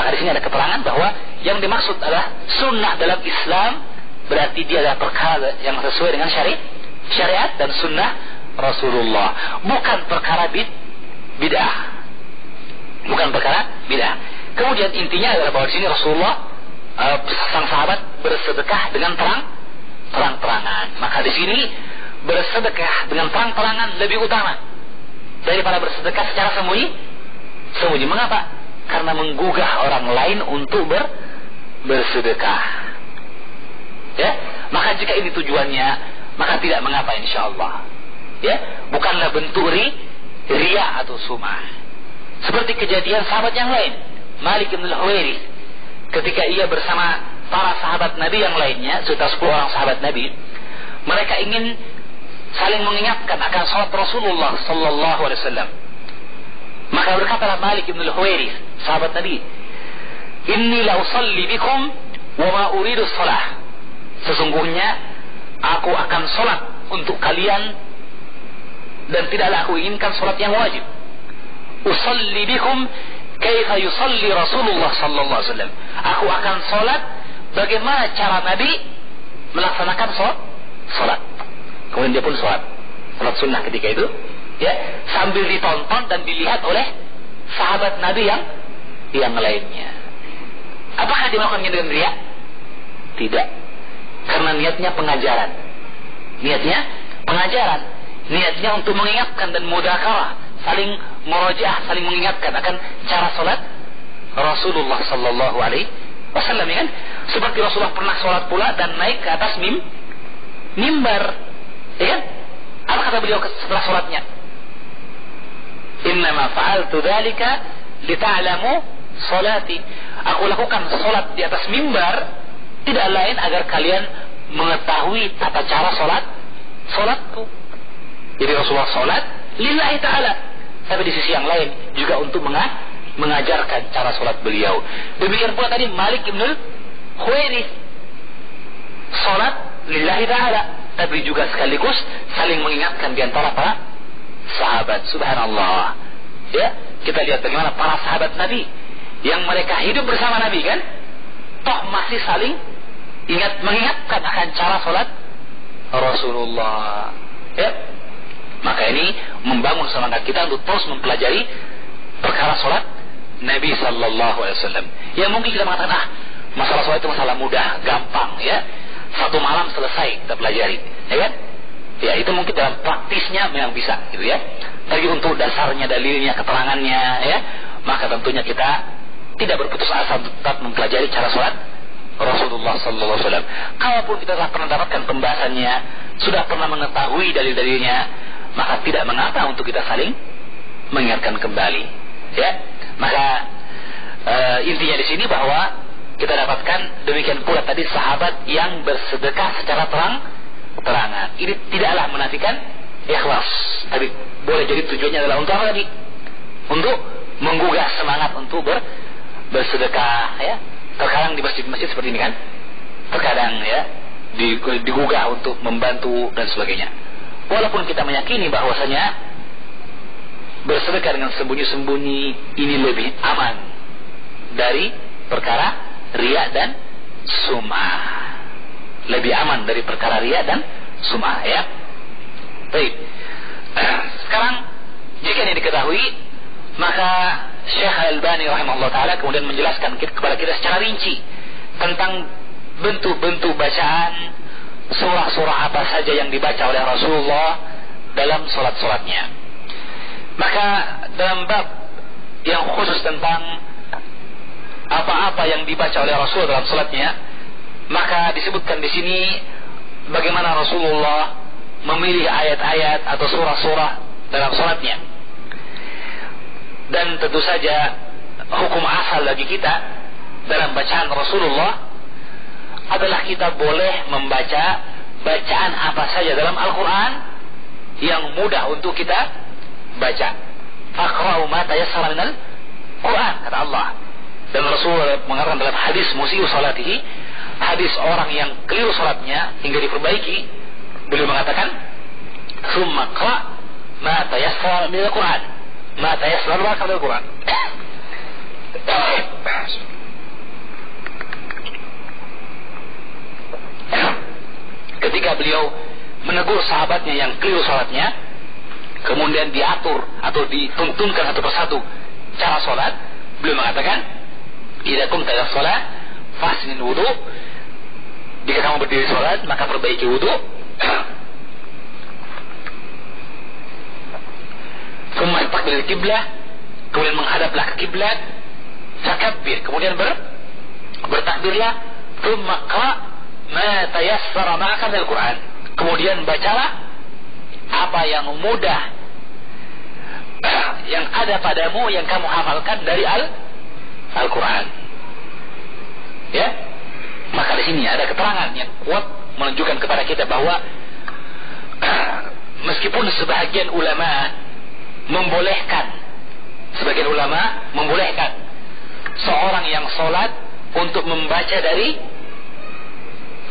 Maka di sini ada keterangan bahwa yang dimaksud adalah sunnah dalam Islam berarti dia adalah perkara yang sesuai dengan syariat dan sunnah Rasulullah, bukan perkara bid'ah. Bukan perkara bid'ah. Kemudian intinya adalah bahwa di sini Rasulullah sang sahabat bersedekah dengan terang-terangan. Maka di sini bersedekah dengan terang-terangan lebih utama daripada bersedekah secara sembunyi. Mengapa? Karena menggugah orang lain untuk bersedekah. Ya, maka jika ini tujuannya, maka tidak mengapa insyaallah. Ya, bukanlah bentuk riya atau sum'ah. Seperti kejadian sahabat yang lain, Malik bin Al-Huwairits, ketika ia bersama para sahabat Nabi yang lainnya, sekitar 10 orang sahabat Nabi, mereka ingin saling mengingatkan akan salat Rasulullah sallallahu alaihi wasallam. Maka berkatalah Malik bin Al-Huwairits, sahabat Nabi, "Inni la usalli bikum wa ma uridu shalah." Sesungguhnya aku akan salat untuk kalian dan tidaklah aku inginkan salat yang wajib. Usalli bikum kaifa yusalli Rasulullah sallallahu alaihi wasallam. Aku akan salat bagaimana cara Nabi melaksanakan salat. Kemudian dia pun salat sunnah ketika itu, ya, sambil ditonton dan dilihat oleh sahabat Nabi yang lainnya. Apakah dia melakukannya dengan riya? Tidak. Karena niatnya pengajaran. Niatnya untuk mengingatkan dan mudzakarah, saling murojaah, saling mengingatkan akan cara salat Rasulullah sallallahu alaihi wasallam, kan? Seperti Rasulullah pernah salat pula dan naik ke atas mimbar, ya kan? Apa kata beliau setelah salatnya? Innama fa'altu dzalika lita'lamu salati. Aku lakukan salat di atas mimbar tidak lain agar kalian mengetahui tata cara salatku. Jadi Rasulullah salat lillahi ta'ala, tapi di sisi yang lain juga untuk mengajarkan cara salat beliau. Demikian pula tadi Malik bin Al-Huwairits salat lillahi ta'ala, tapi juga sekaligus saling mengingatkan di antara para sahabat. Subhanallah. Ya, kita lihat bagaimana para sahabat Nabi yang mereka hidup bersama Nabi, kan? Toh masih saling mengingatkan akan cara salat Rasulullah. Ya. Maka ini membangun semangat kita untuk terus mempelajari perkara salat Nabi sallallahu alaihi wasallam. Ya, mungkin kita mengatakan, masalah salat itu masalah mudah, gampang, ya. Satu malam selesai kita pelajari, ya kan? Ya, itu mungkin dalam praktisnya memang bisa, gitu ya. Tapi untuk dasarnya, dalilnya, keterangannya, ya, maka tentunya kita tidak berputus asa tetap mempelajari cara salat Rasulullah sallallahu alaihi wasallam. Kalaupun kita telah pernah dapatkan pembahasannya, sudah pernah mengetahui dalil-dalilnya, maka tidak mengapa untuk kita saling mengingatkan kembali, ya. Maka intinya di sini bahwa kita dapatkan demikian pula tadi sahabat yang bersedekah secara terang-terangan. Ini tidaklah menafikan ikhlas, tapi boleh jadi tujuannya adalah untuk apa tadi? Untuk menggugah semangat untuk bersedekah, ya. Terkadang di masjid-masjid seperti ini, kan? Terkadang, ya, digugah untuk membantu dan sebagainya. Walaupun kita meyakini bahwasanya bersedekah dengan sembunyi-sembunyi ini lebih aman dari perkara riya dan sum'ah. Lebih aman dari perkara riya dan sum'ah, ya. Baik. Sekarang jika ini diketahui, maka Syekh Al-Albani rahimahullah ta'ala kemudian menjelaskan kepada kita secara rinci tentang bentuk-bentuk bacaan surah-surah apa saja yang dibaca oleh Rasulullah dalam solat-solatnya. Maka dalam bab yang khusus tentang apa-apa yang dibaca oleh Rasul dalam solatnya, maka disebutkan di sini bagaimana Rasulullah memilih ayat-ayat atau surah-surah dalam solatnya. Dan tentu saja hukum asal bagi kita dalam bacaan Rasulullah adalah kita boleh membaca bacaan apa saja dalam Al-Quran yang mudah untuk kita baca. Faqra'u ma tayassara minal Quran, kata Allah. Dan Rasulullah mengatakan dalam hadis musii'u salatihi, hadis orang yang keliru salatnya hingga diperbaiki, beliau mengatakan summa qra' ma tayassara minal Quran, ma tayassara minal Quran. ketika beliau menegur sahabatnya yang keliru salatnya, kemudian diatur atau dituntunkan satu persatu cara salat, beliau mengatakan, "Idza qumta ila shalah fasnin wudu." Jika kamu berdiri salat, maka perbaiki wudu. Tsumma istaqbil qiblah, kemudian menghadaplah ke kiblat. Fakabbir, kemudian bertakbirlah. Tsumma qra ma tayassara ma'aka minal Qur'an, kemudian bacalah apa yang mudah yang ada padamu yang kamu hafalkan dari Al-Quran. Ya, maka di sini ada keterangan yang kuat menunjukkan kepada kita bahwa meskipun sebagian ulama membolehkan seorang yang sholat untuk membaca dari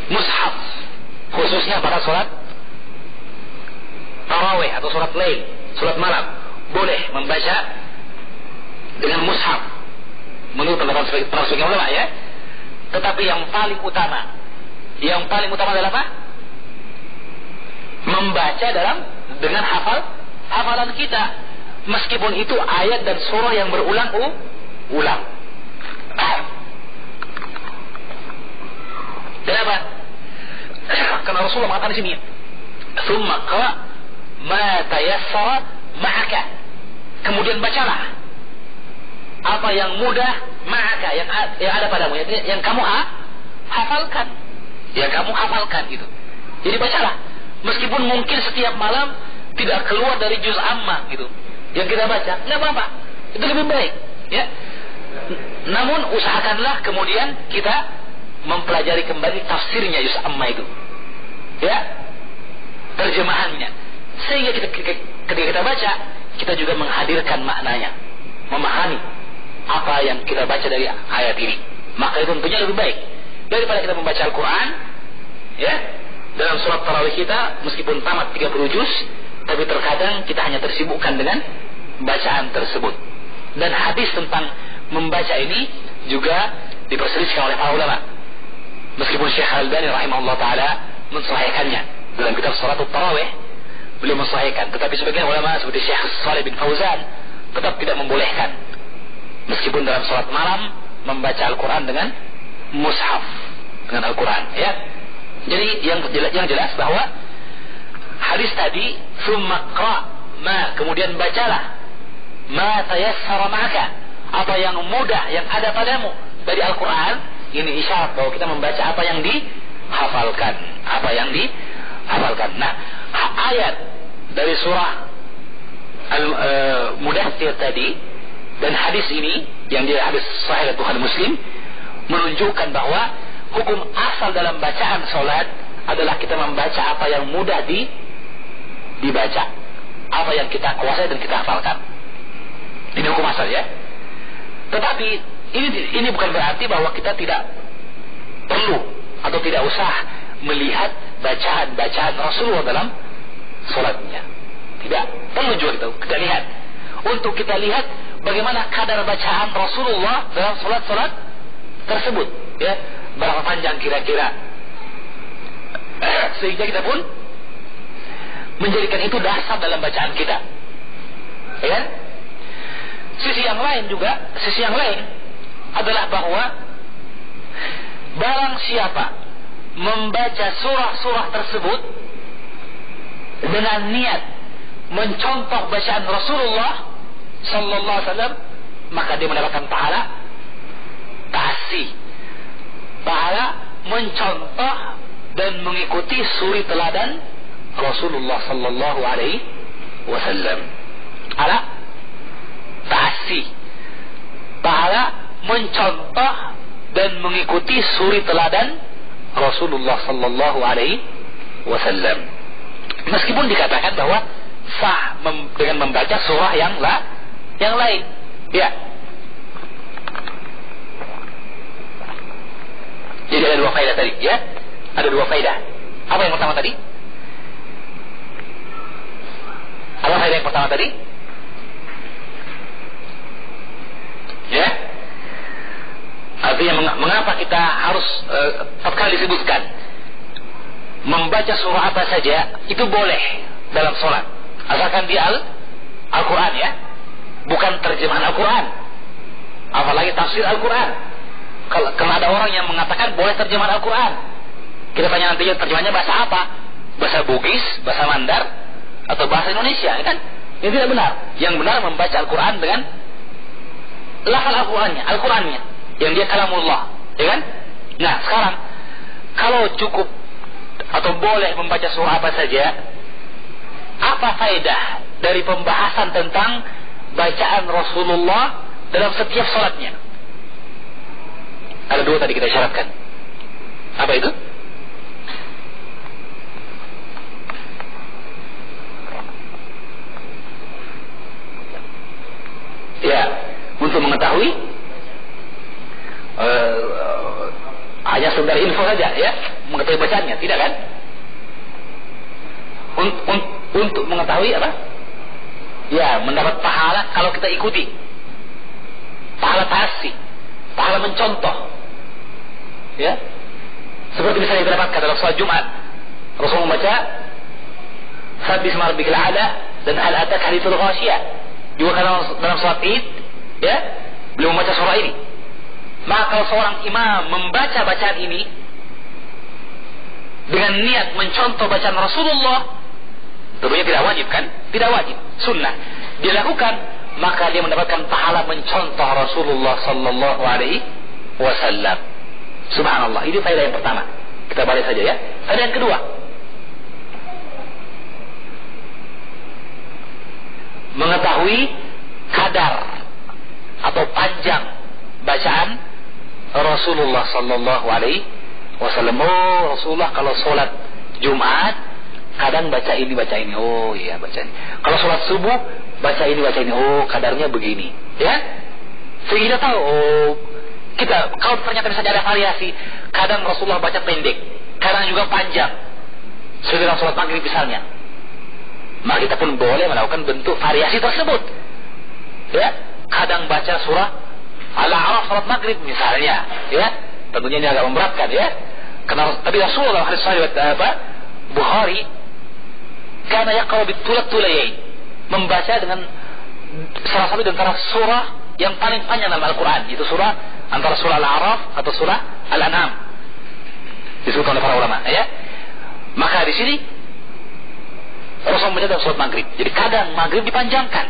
mushaf, khususnya pada sholat tarawih atau sholat lail, sholat malam, boleh membaca dengan mushaf menurut pendapat sebagian ulama, ya. Tetapi yang paling utama adalah apa? Membaca dengan hafalan kita, meskipun itu ayat dan surah yang berulang-ulang. Kenapa? Karena Rasulullah mengatakan di sini, "Tsumma qra ma tayassara ma'aka." Kemudian bacalah apa yang mudah ma'aka, yang ada padamu, yang kamu hafalkan. Gitu. Jadi bacalah. Meskipun mungkin setiap malam tidak keluar dari juz amma gitu, yang kita baca, enggak apa-apa. Itu lebih baik, ya. Namun usahakanlah kemudian kita mempelajari kembali tafsirnya juz amma itu, ya, terjemahannya, sehingga ketika kita baca, kita juga menghadirkan maknanya, memahami apa yang kita baca dari ayat ini. Maka itu tentunya lebih baik daripada kita membaca Al-Quran, ya, dalam surat tarawih kita meskipun tamat 30 juz, tapi terkadang kita hanya tersibukkan dengan bacaan tersebut. Dan hadis tentang membaca ini juga diperselisihkan oleh para ulama. Meskipun Syekh Al-Albani rahimahullah ta'ala mensahihkannya dalam kitab Salatul Tarawih, beliau mensahihkan, tetapi sebagian ulama seperti Syekh Shalih bin Fauzan tetap tidak membolehkan, meskipun dalam salat malam membaca Al-Quran dengan mushaf, dengan Al-Quran, ya. Jadi yang jelas bahwa hadis tadi, "Tsumma qra ma", kemudian bacalah ma tayassara ma'aka, apa yang mudah yang ada padamu dari Al-Quran. Ini isyarat bahwa kita membaca apa yang dihafalkan, Nah, ayat dari surah Al-Mudaththir tadi dan hadis ini yang dia hadis sahih Bukhari Muslim menunjukkan bahwa hukum asal dalam bacaan salat adalah kita membaca apa yang mudah dibaca, apa yang kita kuasai dan kita hafalkan. Ini hukum asal, ya. Tetapi ini bukan berarti bahwa kita tidak perlu atau tidak usah melihat bacaan Rasulullah dalam salatnya. Tidak perlu juga kita lihat. Untuk kita lihat bagaimana kadar bacaan Rasulullah dalam salat tersebut, ya, berapa panjang kira-kira, sehingga kita pun menjadikan itu dasar dalam bacaan kita, ya. Sisi yang lain adalah bahwa barang siapa membaca surah-surah tersebut dengan niat mencontoh bacaan Rasulullah sallallahu alaihi wasallam, maka dia mendapatkan pahala tahsi, pahala mencontoh dan mengikuti suri teladan Rasulullah sallallahu alaihi wasallam. Pahala tahsi, pahala mencontoh dan mengikuti suri teladan Rasulullah sallallahu alaihi wasallam. Meskipun dikatakan bahwa sah dengan membaca surah yang lain, ya. Jadi ada dua faedah tadi, ya. Ada dua faedah. Apa yang pertama tadi? Apa faedah yang pertama tadi? Ya. Artinya mengapa kita harus tatkala disebutkan membaca surah apa saja itu boleh dalam sholat, asalkan dia Al-Quran ya, bukan terjemahan Al-Quran, apalagi tafsir Al-Quran. Kalau ada orang yang mengatakan boleh terjemahan Al-Quran, kita tanya nanti terjemahannya bahasa apa, bahasa Bugis, bahasa Mandar, atau bahasa Indonesia, ya kan? Ini tidak benar. Yang benar membaca Al-Quran dengan lafal Al-Qurannya, yang dia kalamullah, ya kan? Nah sekarang, kalau cukup atau boleh membaca surah apa saja, apa faedah dari pembahasan tentang bacaan Rasulullah dalam setiap sholatnya? Ada dua tadi kita syaratkan. Apa itu? Ya, untuk mengetahui hanya sekedar info saja ya, mengetahui bacaannya, tidak kan? Untuk mengetahui apa? Ya, mendapat pahala kalau kita ikuti, pahala ta'assi, pahala mencontoh, ya. Seperti misalnya kita dapatkan dalam sholat Jumat, Rasul membaca Sabbisma rabbikal a'la dan hal ataka haditsul ghasyiyah. Juga dalam sholat Id, ya, beliau membaca surah ini. Maka kalau seorang imam membaca bacaan ini dengan niat mencontoh bacaan Rasulullah, tentunya tidak wajib kan? Tidak wajib, sunnah. Dia lakukan, maka dia mendapatkan pahala mencontoh Rasulullah sallallahu alaihi wasallam. Subhanallah, ini faedah yang pertama. Kita balik saja ya. Faedah yang kedua, mengetahui kadar atau panjang bacaan Rasulullah sallallahu alaihi wasallam. Oh, Rasulullah kalau sholat Jumat kadang baca ini. Oh iya, baca ini. Kalau sholat subuh baca ini. Oh, kadarnya begini, ya. Sehingga kita tahu, oh, kita kalau ternyata misalnya ada variasi, kadang Rasulullah baca pendek, kadang juga panjang. Seperti dalam sholat maghrib misalnya, maka kita pun boleh melakukan bentuk variasi tersebut, ya. Kadang baca surah Al-A'raf sholat maghrib misalnya, ya. Tentunya ini agak memberatkan, ya. Karena tapi Rasulullah dalam hadis sahih Bukhari, karena yaqra'u bit-tulat-tulayain, membaca dengan salah satu di antara surah yang paling panjang dalam Al-Quran, itu surah antara surah Al-A'raf atau surah Al-An'am, disebutkan oleh para ulama, ya. Maka di sini Rasul membaca dalam sholat maghrib. Jadi kadang maghrib dipanjangkan.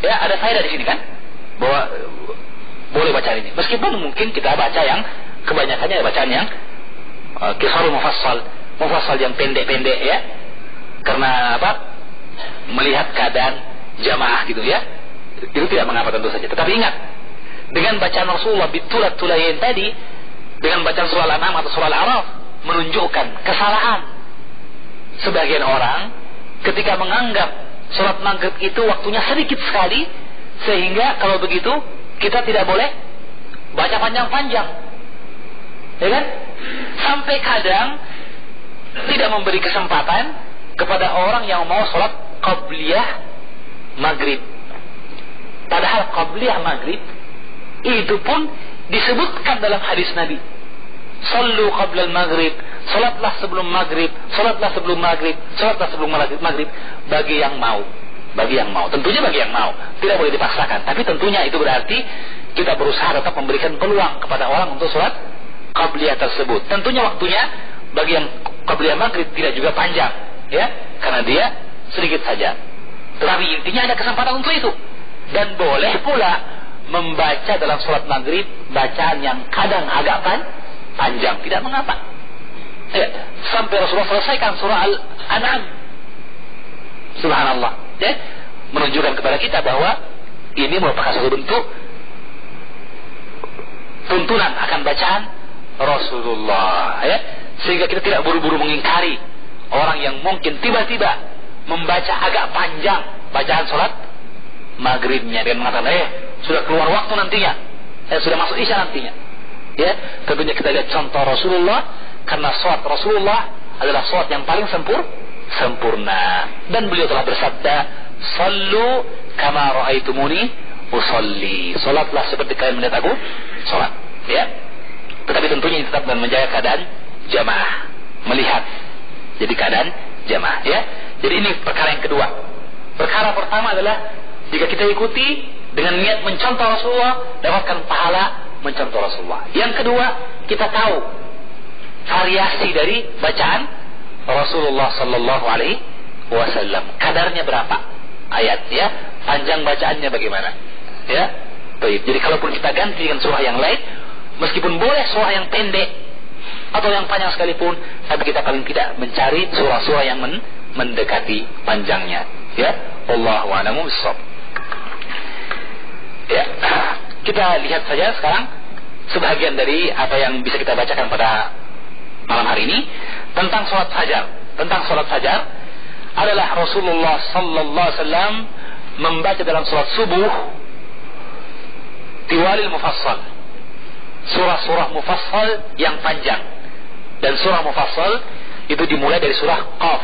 Ya, ada faedah di sini kan, bahwa boleh baca ini. Meskipun mungkin kita baca yang kebanyakannya bacaan yang qisarul mufassal yang pendek-pendek, ya. Karena apa? Melihat keadaan jamaah gitu, ya. Itu tidak mengapa tentu saja. Tetapi ingat, dengan bacaan Rasulullah bitulat-tulayain tadi, dengan bacaan surah Al-An'am atau surah Al-A'raf, menunjukkan kesalahan sebagian orang ketika menganggap sholat maghrib itu waktunya sedikit sekali, sehingga kalau begitu kita tidak boleh baca panjang-panjang, ya kan? Sampai kadang tidak memberi kesempatan kepada orang yang mau sholat qabliyah maghrib. Padahal qabliyah maghrib itu pun disebutkan dalam hadis Nabi, sallu qabla al-maghrib, salatlah sebelum maghrib, salatlah sebelum maghrib, salatlah sebelum maghrib, bagi yang mau. Tentunya bagi yang mau, tidak boleh dipaksakan. Tapi tentunya itu berarti kita berusaha tetap memberikan peluang kepada orang untuk sholat qabliyah tersebut. Tentunya waktunya bagi yang qabliyah maghrib tidak juga panjang, ya, karena dia sedikit saja. Tetapi intinya ada kesempatan untuk itu. Dan boleh pula membaca dalam sholat maghrib bacaan yang kadang agak panjang, tidak mengapa, ya. Sampai Rasulullah selesaikan surah Al-An'am. Subhanallah, ya. Menunjukkan kepada kita bahwa ini merupakan satu bentuk tuntunan akan bacaan Rasulullah, ya. Sehingga kita tidak buru-buru mengingkari orang yang mungkin tiba-tiba membaca agak panjang bacaan sholat maghribnya, dan mengatakan sudah keluar waktu nantinya, sudah masuk isya nantinya, ya. Tentunya kita lihat contoh Rasulullah, karena sholat Rasulullah adalah sholat yang paling sempurna, dan beliau telah bersabda, sallu kama ra'aitumuni usolli, sholatlah seperti kalian melihat aku sholat, ya. Tetapi tentunya tetap dengan menjaga keadaan jamaah, melihat. Jadi keadaan jamaah, ya. Jadi ini perkara yang kedua. Perkara pertama adalah jika kita ikuti dengan niat mencontoh Rasulullah, dapatkan pahala mencontoh Rasulullah. Yang kedua, kita tahu variasi dari bacaan Rasulullah sallallahu alaihi wasallam. Kadarnya berapa ayat, ya? Panjang bacaannya bagaimana? Ya. Baik. Jadi kalaupun kita ganti dengan surah yang lain, meskipun boleh surah yang pendek atau yang panjang sekalipun, tapi kita paling tidak mencari surah-surah yang mendekati panjangnya. Ya. Wallahu a'lamu bissawab. Ya. Kita lihat saja sekarang sebahagian dari apa yang bisa kita bacakan pada malam hari ini tentang salat fajar. Tentang salat fajar adalah Rasulullah sallallahu alaihi wasallam membaca dalam salat subuh tiwalil mufassal, surah-surah mufassal yang panjang. Dan surah mufassal itu dimulai dari surah Qaf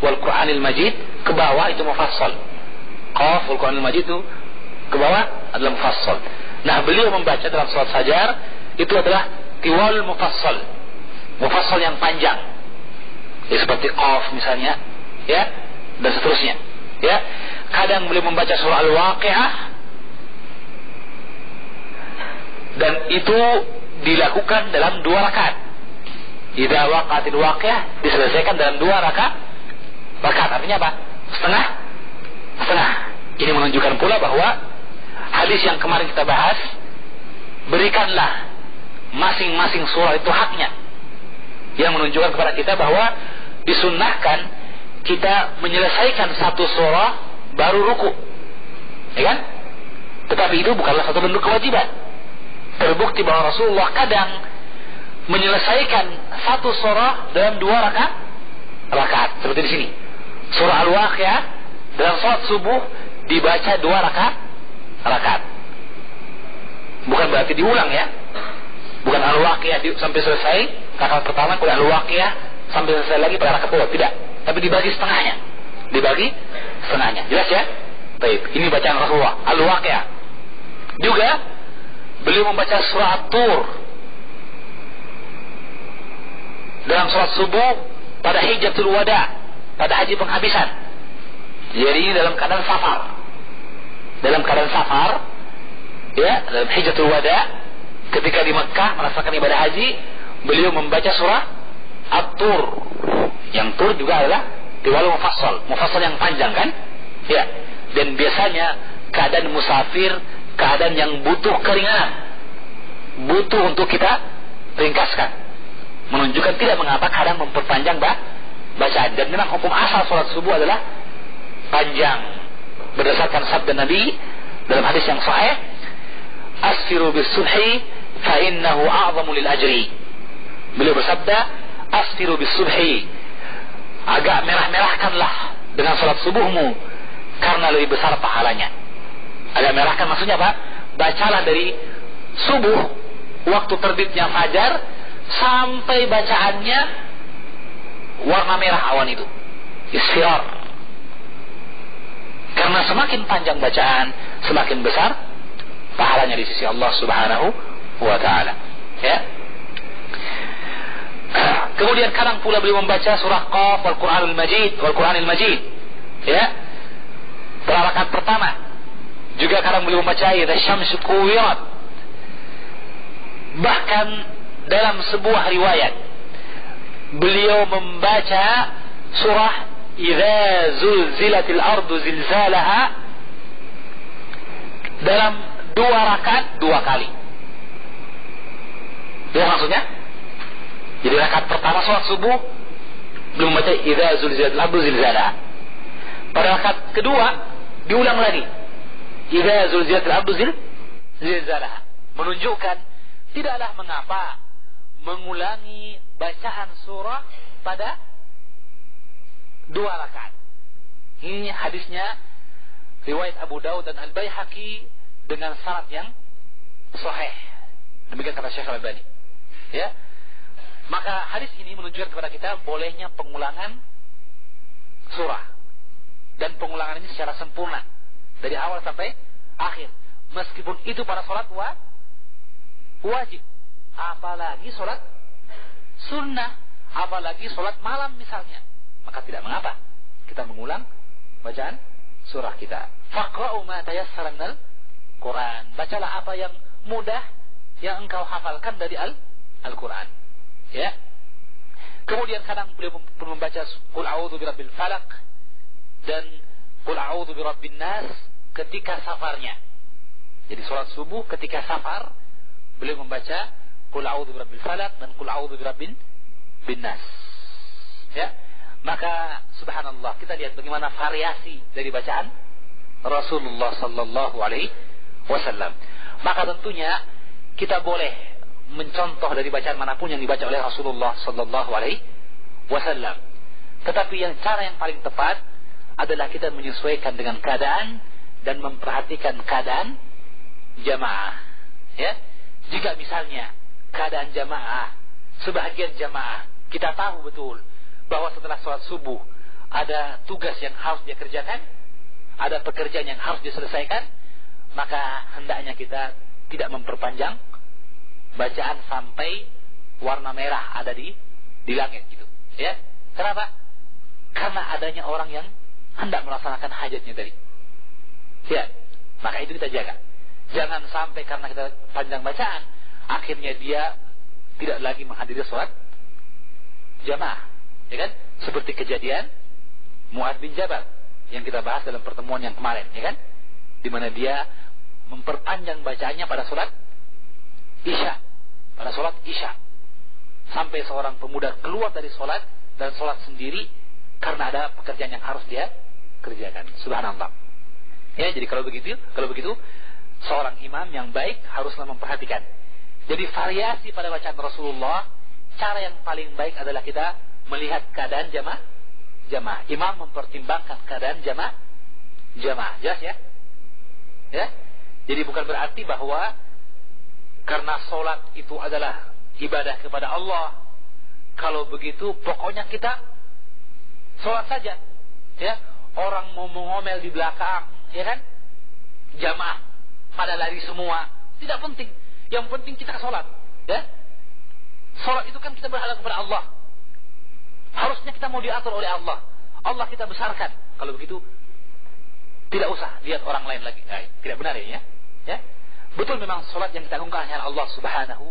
wal Qur'anil Majid ke bawah, itu mufassal. Qaf wal Qur'anil Majid itu ke bawah adalah mufassal. Nah, beliau membaca dalam salat fajar itu adalah tiwal mufassal, mufassal yang panjang, ya, seperti Qaf misalnya, ya, dan seterusnya, ya. Kadang beliau membaca surah Al-Waqi'ah, dan itu dilakukan dalam 2 rakaat. Idza waqa'atil waqi'ah diselesaikan dalam 2 rakaat. Artinya apa? Setengah. Ini menunjukkan pula bahwa hadis yang kemarin kita bahas, berikanlah masing-masing surah itu haknya, yang menunjukkan kepada kita bahwa disunnahkan kita menyelesaikan satu surah baru ruku, ya kan? Tetapi itu bukanlah satu bentuk kewajiban. Terbukti bahwa Rasulullah kadang menyelesaikan satu surah dalam 2 rakaat, seperti di sini. Surah Al-Waqi'ah dalam salat subuh dibaca 2 rakaat. Bukan berarti diulang, ya. Bukan Al-Waqi'ah sampai selesai rakaat pertama, kemudian Al-Waqi'ah sampai selesai lagi pada rakaat kedua. Tidak. Tapi dibagi setengahnya. Jelas, ya? Baik. Ini bacaan Rasulullah. Al-Waqi'ah. Juga beliau membaca surah At-Tur dalam salat subuh pada Hijjatul Wada, pada haji penghabisan. Jadi ini dalam keadaan safar. Ya, dalam Hijjatul Wada, ketika di Mekah melaksanakan ibadah haji, beliau membaca surah At-Tur. Yang Tur juga adalah tiwal mufassal yang panjang, kan? Ya. Dan biasanya keadaan musafir, keadaan yang butuh keringanan, butuh untuk kita ringkaskan, menunjukkan tidak mengapa kadang memperpanjang bacaan. Dan memang hukum asal salat subuh adalah panjang, berdasarkan sabda Nabi dalam hadis yang sahih, asfiru bis subhi fa innahu a'zamu lil ajri. Beliau bersabda, asfiru bis subhi, agak merah-merahkanlah dengan salat subuhmu karena lebih besar pahalanya. Agak merahkan maksudnya apa? Bacalah dari subuh, waktu terbitnya fajar, sampai bacaannya warna merah awan itu, isfirar. Karena semakin panjang bacaan, semakin besar pahalanya di sisi Allah Subhanahu wa ta'ala, ya. Kemudian kadang pula beliau membaca surah Qaf wal Qur'anil Majid, ya. Pada rakaat pertama juga kadang beliau membaca idza syamsu kuwirat. Bahkan dalam sebuah riwayat beliau membaca surah idza zulzilatil ardu zilzalaha dalam 2 rakaat 2 kali. Ya, maksudnya jadi rakaat pertama salat subuh belum membaca idza zulzilatil ardu zilzalaha. Pada rakaat kedua diulang lagi idza zulzilatil ardu zilzalaha, menunjukkan tidaklah mengapa mengulangi bacaan surah pada 2 rakaat. Ini hadisnya riwayat Abu Daud dan Al-Baihaqi dengan sanad yang sahih. Demikian kata Syekh Al-Albani. Ya. Maka hadis ini menunjukkan kepada kita bolehnya pengulangan surah, dan pengulangan ini secara sempurna dari awal sampai akhir, meskipun itu pada salat wajib, apalagi salat sunnah, apalagi sholat malam misalnya, maka tidak mengapa kita mengulang bacaan surah kita. Faqra'u ma tayassara minal Quran. Bacalah apa yang mudah yang engkau hafalkan dari Al-Quran. Ya. Kemudian kadang beliau pun membaca Qul a'udzu birabbil falaq dan Qul a'udzu birabbin nas ketika safarnya. Jadi sholat subuh ketika safar beliau membaca Qul a'udzu birabbil falaq dan Qul a'udzu birabbin nas. Ya. Maka subhanallah, kita lihat bagaimana variasi dari bacaan Rasulullah sallallahu alaihi wasallam. Maka tentunya kita boleh mencontoh dari bacaan manapun yang dibaca oleh Rasulullah sallallahu alaihi wasallam. Tetapi cara yang paling tepat adalah kita menyesuaikan dengan keadaan dan memperhatikan keadaan jamaah. Ya. Jika misalnya keadaan jamaah, sebahagian jamaah kita tahu betul bahwa setelah sholat subuh ada tugas yang harus dia kerjakan, ada pekerjaan yang harus diselesaikan, maka hendaknya kita tidak memperpanjang bacaan sampai warna merah ada di langit gitu. Ya. Kenapa? Karena adanya orang yang hendak melaksanakan hajatnya tadi. Ya. Maka itu kita jaga. Jangan sampai karena kita panjang bacaan akhirnya dia tidak lagi menghadiri sholat jamaah. Ya kan? Seperti kejadian Mu'adz bin Jabal yang kita bahas dalam pertemuan yang kemarin, ya kan? Di mana dia memperpanjang bacaannya pada sholat Isya, pada sholat Isya, sampai seorang pemuda keluar dari sholat dan sholat sendiri karena ada pekerjaan yang harus dia kerjakan. Subhanallah. Ya, jadi kalau begitu seorang imam yang baik haruslah memperhatikan. Jadi variasi pada bacaan Rasulullah, cara yang paling baik adalah kita melihat keadaan jamaah. Imam mempertimbangkan keadaan jamaah. Jelas ya? Ya. Jadi bukan berarti bahwa karena sholat itu adalah ibadah kepada Allah, kalau begitu pokoknya kita sholat saja. Ya. Orang mau mengomel di belakang, ya kan? Jamaah pada lari semua, tidak penting. Yang penting kita sholat. Ya. Sholat itu kan kita berharap kepada Allah. Harusnya kita mau diatur oleh Allah. Allah kita besarkan. Kalau begitu tidak usah lihat orang lain lagi. Tidak benar ya. Ya. Betul memang sholat yang kita agungkan hanya Allah subhanahu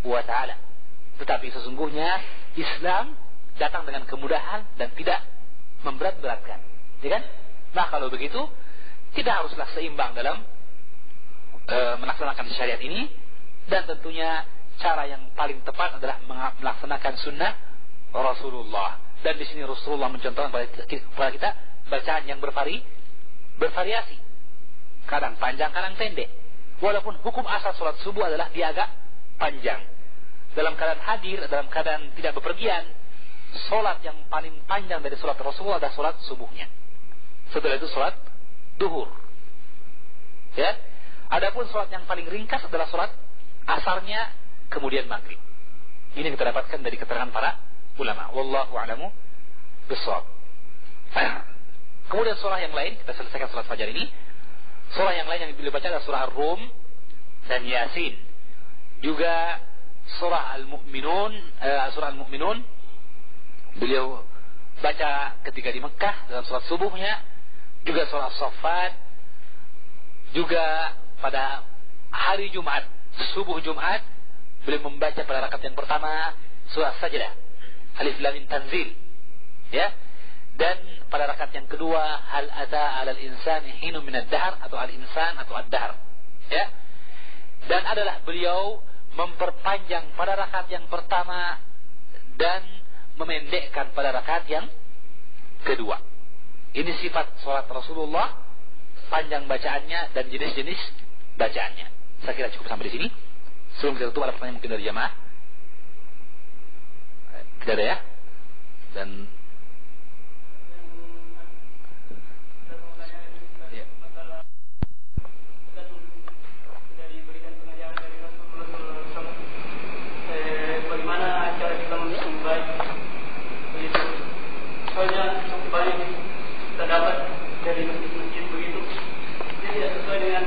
wa ta'ala. Tetapi sesungguhnya Islam datang dengan kemudahan dan tidak memberat-beratkan. Ya kan? Nah kalau begitu kita haruslah seimbang dalam melaksanakan syariat ini. Dan tentunya cara yang paling tepat adalah melaksanakan sunnah Rasulullah. Dan di sini Rasulullah mencontohkan kepada kita bacaan yang bervariasi. Kadang panjang, kadang pendek. Walaupun hukum asal sholat subuh adalah dia agak panjang. Dalam keadaan hadir, dalam keadaan tidak bepergian, sholat yang paling panjang dari sholat Rasulullah adalah sholat subuhnya. Setelah itu sholat duhur. Ya. Adapun sholat yang paling ringkas adalah sholat asarnya, kemudian maghrib. Ini kita dapatkan dari keterangan para ulama. Wallahu a'lamu bishawab. Kemudian surah yang lain, kita selesaikan surah Fajar ini. Surah yang lain yang beliau baca adalah surah Ar-Rum dan Yasin. Juga surah Al-Mu'minun, beliau baca ketika di Mekah dalam surah subuhnya. Juga surah As-Saffat. Juga pada hari Jumat, subuh Jumat, beliau membaca pada rakaat yang pertama surah Sajdah, Alif Lam Mim Tanzil. Ya. Dan pada rakaat yang kedua, hal ata 'alal insani hinun minad dahr, atau al-insan atau ad-dahr. Ya. Dan adalah beliau memperpanjang pada rakaat yang pertama dan memendekkan pada rakaat yang kedua. Ini sifat salat Rasulullah, panjang bacaannya dan jenis-jenis bacaannya. Saya kira cukup sampai di sini. Sebelum kita tutup, ada pertanyaan mungkin dari jamaah? Tidak ada ya? Dan terdapat dari masjid-masjid begitu, jadi tidak sesuai dengan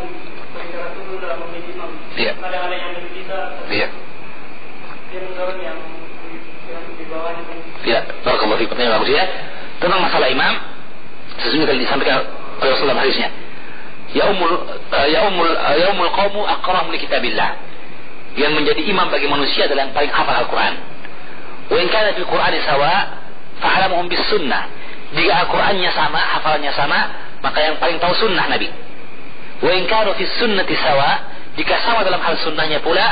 perintah Rasulullah dalam memilih imam. Kadang-kadang yang dari kita, yang orang yang di bawahnya barakallahu fikum, ya bagus ya. Tentang masalah imam, sesungguhnya tadi disampaikan oleh Rasulullah hadisnya. Ya umul qaumu aqra'u li kitabillah. Yang menjadi imam bagi manusia adalah yang paling hafal Al-Qur'an. Wa in kana fil Qur'ani sawa fa'alamuhum bis sunnah. Jika Al-Qur'annya sama, hafalannya sama, maka yang paling tahu sunnah Nabi. Wa in kanu fis sunnati sawa, jika sama dalam hal sunnahnya pula,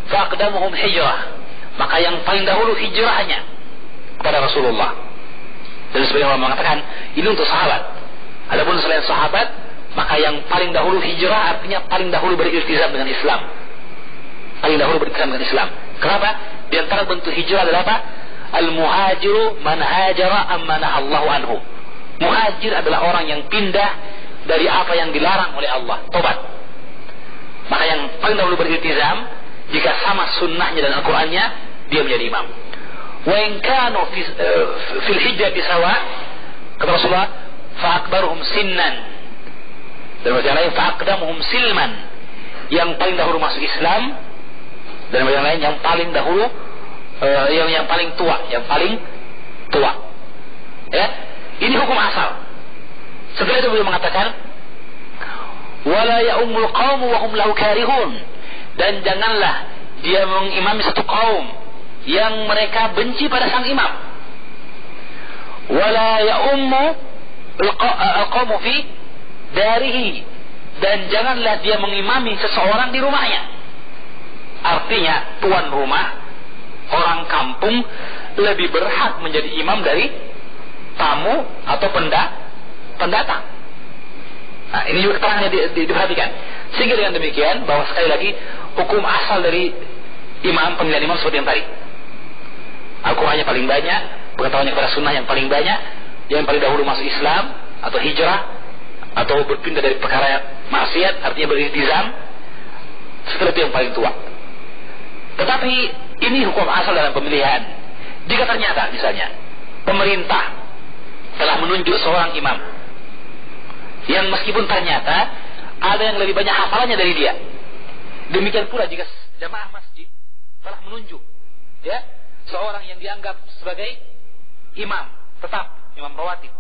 faqdamuhum hijrah. Maka yang paling dahulu hijrahnya kepada Rasulullah. Dan sebagian orang mengatakan ini untuk sahabat. Adapun selain sahabat, maka yang paling dahulu hijrah artinya paling dahulu beriltizam dengan Islam. Paling dahulu beriltizam dengan Islam. Kenapa? Di antara bentuk hijrah adalah apa? Al-muhajiru man hajara amma nahallahu anhu. Muhajir adalah orang yang pindah dari apa yang dilarang oleh Allah, tobat. Maka yang paling dahulu beriltizam, jika sama sunnahnya dan Al-Qur'annya, dia menjadi imam. Wa in kanu fil hijrah bisawa, kata Rasulullah, fa akbaruhum sinnan. Dan bacaan lain fa aqdamuhum silman. Yang paling dahulu masuk Islam, dan bacaan lain yang paling dahulu yang paling tua, Ya, ini hukum asal. Setelah itu beliau mengatakan, wala ya'ummul qaumu wa hum lahu karihun. Dan janganlah dia mengimami satu kaum yang mereka benci pada sang imam. Wala ya'ummu al-qaumu fi darihi. Dan janganlah dia mengimami seseorang di rumahnya. Artinya tuan rumah, orang kampung lebih berhak menjadi imam dari tamu atau pendatang. Nah, ini juga keterangannya diperhatikan. Sehingga dengan demikian, bahwa sekali lagi hukum asal dari pemilihan imam seperti yang tadi. Al-Qur'annya paling banyak, pengetahuannya kepada sunnah yang paling banyak, yang paling dahulu masuk Islam atau hijrah atau berpindah dari perkara maksiat, artinya beriltizam. Setelah itu yang paling tua. Tetapi ini hukum asal dalam pemilihan. Jika ternyata misalnya pemerintah telah menunjuk seorang imam yang meskipun ternyata ada yang lebih banyak hafalannya dari dia, demikian pula jika jamaah masjid telah menunjuk seorang yang dianggap sebagai imam tetap, imam rawatib,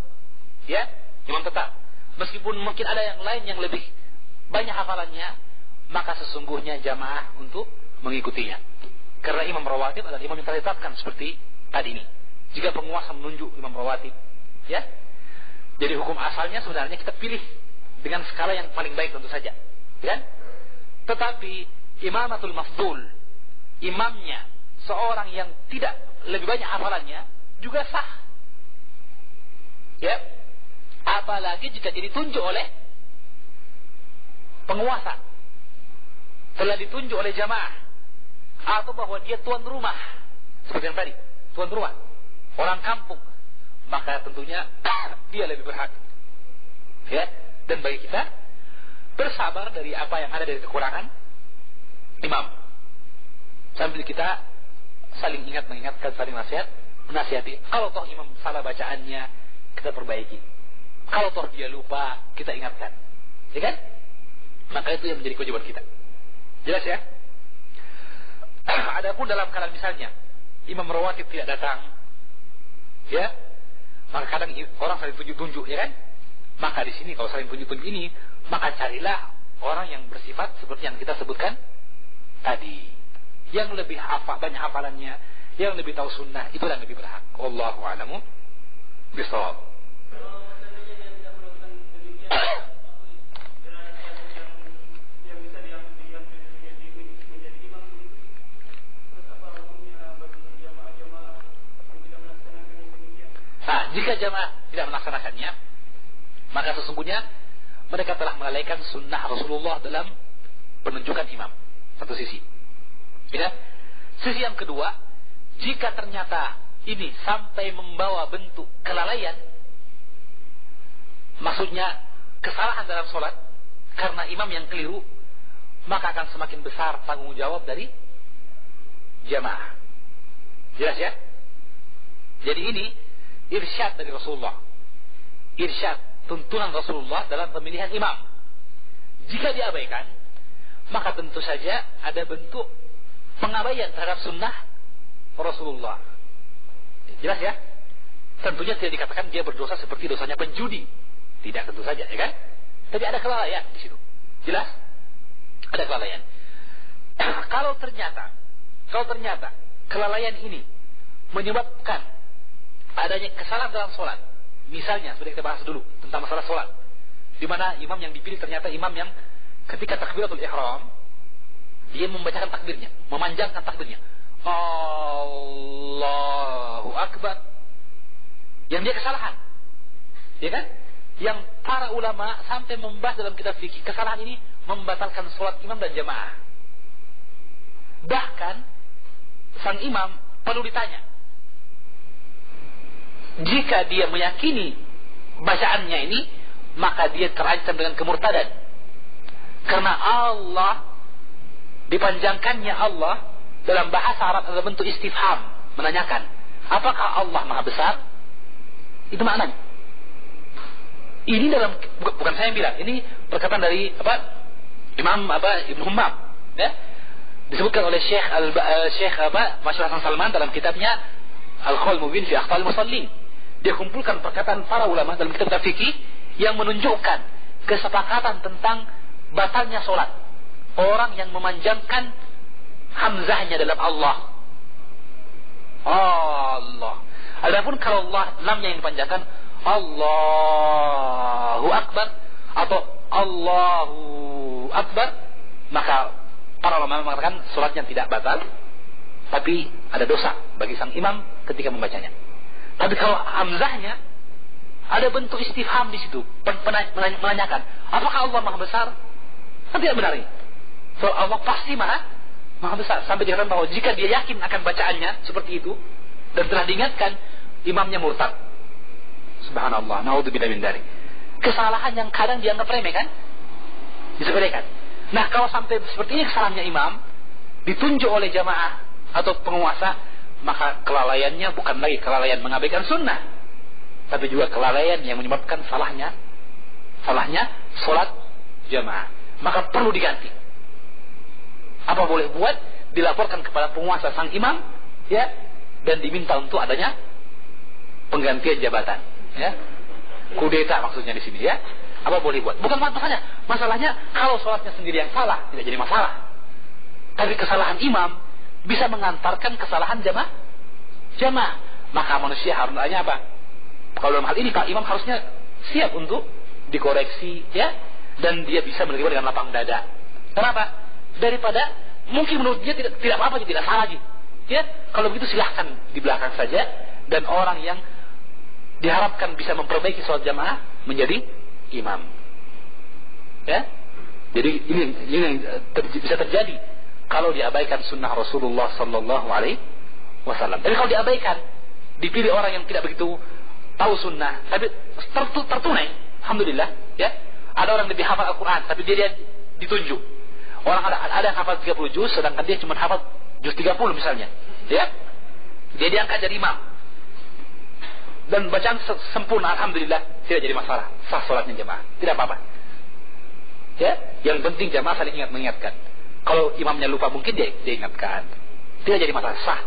imam tetap, meskipun mungkin ada yang lain yang lebih banyak hafalannya, maka sesungguhnya jamaah untuk mengikutinya. Karena imam rawatib adalah imam yang ditetapkan seperti tadi ini. Jika penguasa menunjuk imam rawatib, jadi hukum asalnya sebenarnya kita pilih dengan skala yang paling baik tentu saja, Tetapi imamatul mafdul, imamnya seorang yang tidak lebih banyak hafalannya juga sah, Apalagi jika ditunjuk oleh penguasa, telah ditunjuk oleh jamaah, atau bahwa dia tuan rumah, seperti yang tadi, tuan rumah, orang kampung, maka tentunya dia lebih berhak. Dan bagi kita bersabar dari apa yang ada dari kekurangan imam, sambil kita saling mengingatkan, saling menasihati. Kalau toh imam salah bacaannya, kita perbaiki. Kalau toh dia lupa, kita ingatkan. Maka itu yang menjadi kewajiban kita. Jelas ya? Adapun dalam keadaan misalnya imam rawatib tidak datang, maka kadang orang saling tunjuk-tunjuk, Maka di sini kalau saling tunjuk-tunjuk ini, maka carilah orang yang bersifat seperti yang kita sebutkan tadi, yang lebih banyak hafalannya, yang lebih tahu sunnah, itulah yang lebih berhak. Wallahu a'lamu bishawab. Nah, jika jamaah tidak melaksanakannya, maka sesungguhnya mereka telah melalaikan sunnah Rasulullah dalam penunjukan imam. Satu sisi. Sisi yang kedua, jika ternyata ini sampai membawa bentuk kelalaian, maksudnya kesalahan dalam sholat karena imam yang keliru, maka akan semakin besar tanggung jawab dari jamaah. Jelas ya? Jadi ini irsyad dari Rasulullah, irsyad, tuntunan Rasulullah dalam pemilihan imam. Jika diabaikan, maka tentu saja ada bentuk pengabaian terhadap sunnah Rasulullah. Jelas ya? tentunya tidak dikatakan dia berdosa seperti dosanya penjudi. Tidak, tentu saja, ya kan? Tapi ada kelalaian di situ. Jelas? Ada kelalaian. Kalau ternyata kelalaian ini menyebabkan adanya kesalahan dalam sholat, misalnya sudah kita bahas dulu tentang masalah sholat, di mana imam yang dipilih ternyata imam yang ketika takbiratul ihram dia membacakan takbirnya, memanjangkan takbirnya, Allahu Akbar, yang dia kesalahan, ya kan? Yang para ulama sampai membahas dalam kitab fikih, kesalahan ini membatalkan sholat imam dan jamaah. Bahkan sang imam perlu ditanya, jika dia meyakini bacaannya ini, maka dia terancam dengan kemurtadan. Karena Allah, dipanjangkannya Allah dalam bahasa Arab adalah bentuk istifham, menanyakan, apakah Allah Maha Besar? Itu maknanya. Ini dalam, bukan saya yang bilang, ini perkataan dari Imam Ibnu Hummam, ya, disebutkan oleh Syekh Masyhur Hasan Salman dalam kitabnya Al-Qaul Mubin fi Akhtal Musallin. Dia kumpulkan perkataan para ulama dalam kitab fikih yang menunjukkan kesepakatan tentang batalnya sholat orang yang memanjangkan hamzahnya dalam Allah. Allah. Adapun kalau Allah lamnya yang dipanjangkan Allahu Akbar atau Allahu Akbar, maka para ulama mengatakan sholatnya tidak batal, tapi ada dosa bagi sang imam ketika membacanya. Tapi kalau hamzahnya ada bentuk istifham di situ, menanyakan, apakah Allah Maha Besar? Kan tidak benar ini. So, Allah pasti Maha Besar. Sampai dikatakan bahwa jika dia yakin akan bacaannya seperti itu dan telah diingatkan, imamnya murtad. Subhanallah, naudzubillah min dzalik. Kesalahan yang kadang dianggap remeh kan? Disepelekan. Nah, kalau sampai seperti ini kesalahannya imam ditunjuk oleh jamaah atau penguasa, maka kelalaiannya bukan lagi kelalaian mengabaikan sunnah, tapi juga kelalaian yang menyebabkan salahnya sholat jamaah. Maka perlu diganti. Apa boleh buat? Dilaporkan kepada penguasa sang imam, ya, dan diminta untuk adanya penggantian jabatan, ya, kudeta maksudnya di sini, ya. Apa boleh buat? Bukan masalahnya kalau sholatnya sendiri yang salah tidak jadi masalah, tapi kesalahan imam bisa mengantarkan kesalahan jamaah. Maka manusia harusnya apa? Kalau dalam hal ini Pak Imam harusnya siap untuk dikoreksi, ya, dan dia bisa menerima dengan lapang dada. Kenapa? Daripada mungkin menurut dia tidak apa-apa, tidak salah lagi, ya. Kalau begitu silahkan di belakang saja, dan orang yang diharapkan bisa memperbaiki sholat jamaah menjadi imam, ya. Jadi ini yang bisa terjadi kalau diabaikan sunnah Rasulullah Sallallahu Alaihi Wasallam. Tapi kalau diabaikan, dipilih orang yang tidak begitu tahu sunnah, tapi tertunai, alhamdulillah, ya. Ada orang lebih hafal Al-Quran, tapi dia ditunjuk. Orang ada yang hafal 30 juz, sedangkan dia cuma hafal juz 30 misalnya, ya. Dia diangkat jadi imam dan bacaan sempurna, alhamdulillah, tidak jadi masalah, sah sholatnya jamaah, tidak apa-apa, ya. Yang penting jamaah saling mengingatkan. Kalau imamnya lupa mungkin dia ingatkan, tidak jadi masalah, sah.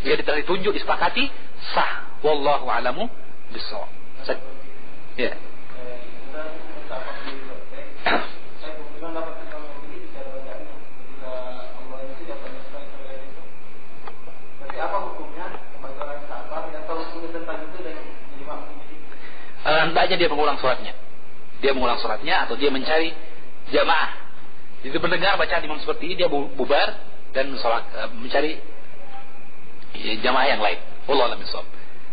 Jika telah ditunjuk, disepakati, sah. Wallahu a'lamu bissawab. Ya. Hendaknya dia mengulang sholatnya. Dia mengulang sholatnya atau dia mencari jamaah. Jadi mendengar bacaan imam seperti ini, dia bubar dan sholat, mencari jamaah yang lain. Wallahu a'lam bishawab.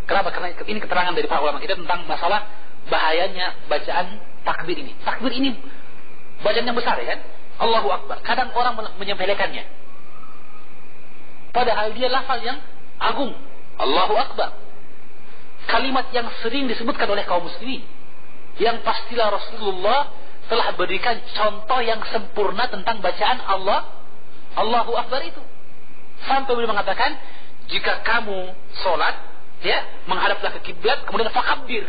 Kenapa? Karena ini keterangan dari para ulama kita tentang masalah bahayanya bacaan takbir ini. Takbir ini bacaan yang besar, ya kan? Allahu Akbar. Kadang orang menyepelekannya, padahal dia lafal yang agung. Allahu Akbar, kalimat yang sering disebutkan oleh kaum muslimin, yang pastilah Rasulullah telah berikan contoh yang sempurna tentang bacaan Allahu Akbar itu. Sampai beliau mengatakan, jika kamu sholat, ya, menghadaplah ke kiblat, kemudian fakabbir.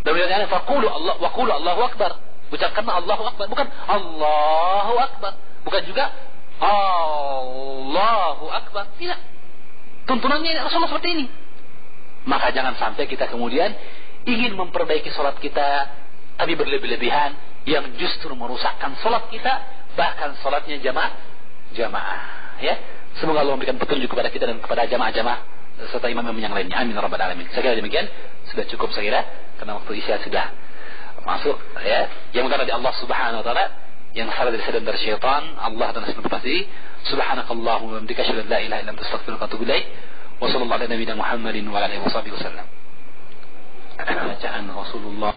Dan beliau mengatakan, waqulu Allahu Akbar. Ucapkanlah Allahu Akbar, bukan Allahu Akbar, bukan juga Allahu Akbar. Tidak. Tuntunannya Rasulullah seperti ini. Maka jangan sampai kita kemudian ingin memperbaiki sholat kita, tapi berlebih-lebihan yang justru merusakkan sholat kita, bahkan sholatnya jamaah. Ya, semoga Allah memberikan petunjuk kepada kita dan kepada jamaah-jamaah serta imam-imam yang lainnya. Amin rabbal alamin. Saya kira demikian, sudah cukup saya kira, karena waktu isya sudah masuk. Ya, yang benar dari Allah Subhanahu Wa Taala, yang salah dari saya dan dari syaitan. Allah dan Rasul pasti. Subhanakallahumma wa bihamdika asyhadu an la ilaha illa anta astaghfiruka wa atubu ilaik. Wa sallallahu ala nabiyyina Muhammadin wa ala alihi wasallam. Bacaan Rasulullah